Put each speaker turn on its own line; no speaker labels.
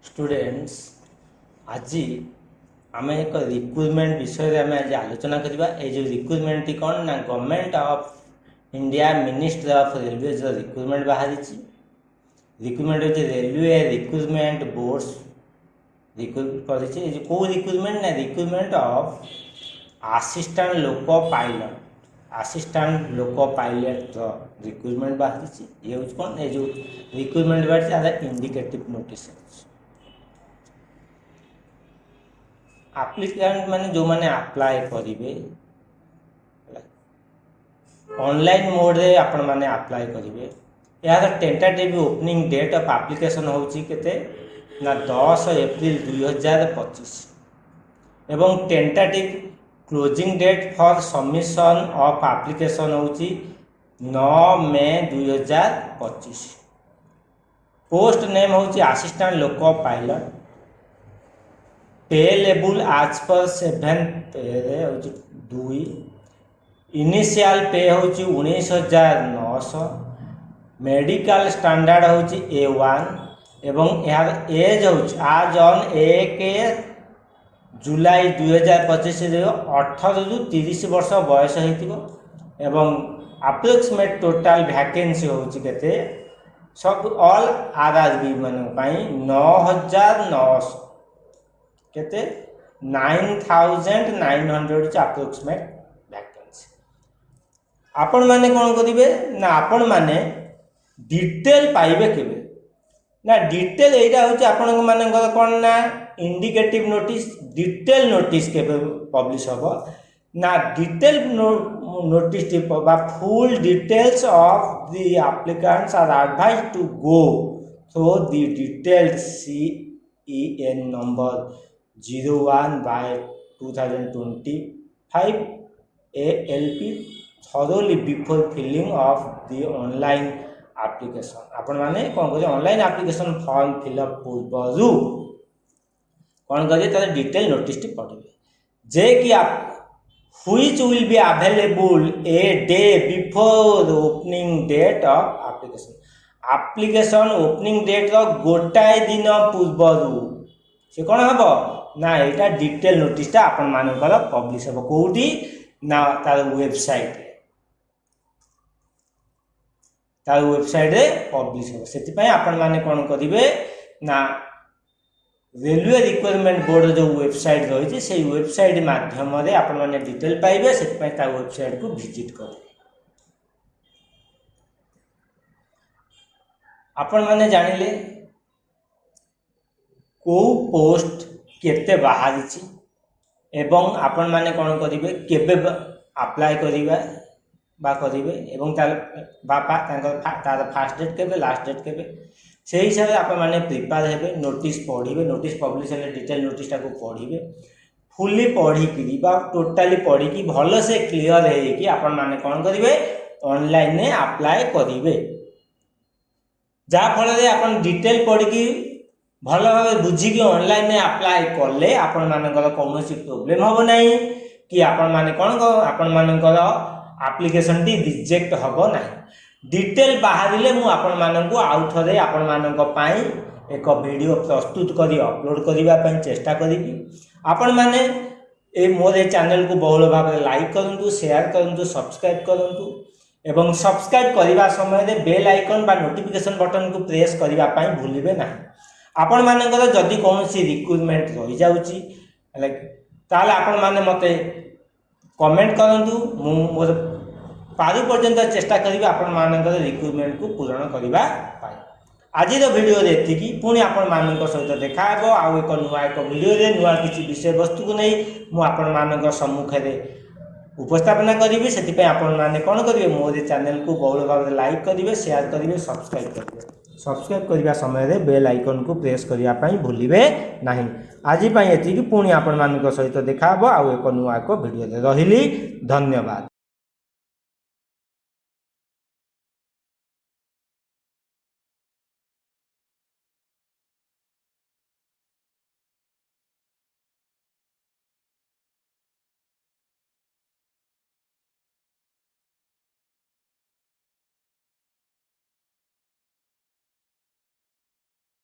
Students आज आम एक रिक्रुटमेंट विषय में आज आलोचना करवा। ये जो रिक्रुटमेंट कौन ना government of India ministry of railway जो रिक्रुटमेंट बाहरी रिक्रुटमेंट होती रेलवे रिक्रुटमेंट बोर्ड्स रिक्रुट कर कौ रिक्रुटमेंट ना recruitment of assistant loco pilot recruitment बाहरी। ये हूँ कौन ये जो रिक्रुटमेंट बाहरी इंडिकेटिव नोटिस आप्लिकेंट माने जो माने अप्लाई करेंगे ऑनलाइन मोड रे आपण माने अप्लाई करेंगे। यार tentative opening date of application होची केते ना 10 एप्रिल 2025 एवं tentative closing date for submission of application होची 9 मई 2025। पोस्ट नेम होची असिस्टेंट लोको पायलट। पे लेबुल आज पर 7 पे 2 इनिशियल पे होची 19,900। मेडिकल स्टैंडर्ड होची A1 एवं यार एज होची आज ऑन 1 जुलाई 2025 18 रु 30 वर्ष बयस होइतिबो एवं अप्रोक्सीमेट टोटल वैकेंसी होची केते सब ऑल आरआरबी मन पई 9,900 केते 9,900 अप्रोक्सीमेट वैकेंसी। आपण माने कोन करिवे ना आपण माने डिटेल पाइबे केबे ना डिटेल एटा होची आपण माने कोन ना इंडिकेटिव नोटिस डिटेल नोटिस केबे पब्लिश होबो ना डिटेल नोटिस बा full details of the applicants are advised to go through the detailed CEN number 01/2025 ALP thoroughly before filling of the online application। आपण माने कोन करे ऑनलाइन एप्लिकेशन फॉर्म फिलअप पूर्वरु कोन करे तार डिटेल नोटिस टी पढिबे जे कि आप which will be available a day before opening date of application opening date रो गोटाए दिन पूर्वरु से कोन हबो ना एटा डिटेल नोटिस टा आपण मानकर पब्लिश हो कोठी ना तार वेबसाइट रे पब्लिश हो। सेति पय आपण माने कोन करिवे ना रेलवे रिक्वायरमेंट बोर्ड जो वेबसाइट रही से वेबसाइट माध्यम रे आपण माने डिटेल पाइबे। सेति पय ता वेबसाइट को विजिट करिवे। आपण माने जानिले को पोस्ट केते बाहरी एवं आपण माने कोन करिवे केबे अप्लाई करिवा बा करिवे एवं तार बापा तार फास्ट डेट केबे लास्ट डेट केबे से हिसाब से आपण माने प्रिपेयर हेबे। नोटिस पढिबे नोटिस पब्लिश हेले डिटेल नोटिस टा को पढिबे फुली पढी कि बा टोटली पढी कि भलो से क्लियर हे कि आपण माने कोन करिवे ऑनलाइन ने अप्लाई करिवे जा फल रे आपण डिटेल पढी कि भल भाव बुझिकी ऑनलाइन में अप्लाई कले आपण मानकर कौन प्रोब्लेम हम ना कि आपण माने कौन आपण मानकर एप्लिकेशन टी रिजेक्ट हम ना। डिटेल बाहर मु आपण मानकु आउ थरे आपण मानक पई एक वीडियो प्रस्तुत करी अपलोड करिबा पई चेष्टा करी। आपण माने ए मोर चैनल को बहुल भाव लाइक करंतु शेयर करंतु सब्सक्राइब करंतु एवं सब्सक्राइब करिबा समय रे बेल आइकन बा नोटिफिकेशन बटन को प्रेस करिबा पई भूलिबे ना। आपण मानकर जदि कौन रिक्रुटमेंट रही जाउची ताले आपण माने मते कमेंट करंतु मु मोर पारु पर्यंत चेष्टा करिबा आपण मानकर रिक्रुटमेंट को पूर्ण करिबा पाई। आज वीडियो रे एतिकी पुणी आपण मानकर सहित देखा हेबो आ एक नुआ एक वीडियो रे नुआ किछि विषय वस्तु को नै मु आपण मानकर सम्मुख रे उपस्थापना करिवे। सेति पे आपण माने कोन करिवे मोर चैनल को बहुल भाव लाइक करिवे शेयर करिवे सब्सक्राइब करिवे। सब्सक्राइब करने समय रे बेल आइकन को प्रेस करने भूलिबे नहीं। आज एतिकी पुणी आपण मानक सहित देखा आ एक नुआ एक वीडियो रहिली। धन्यवाद।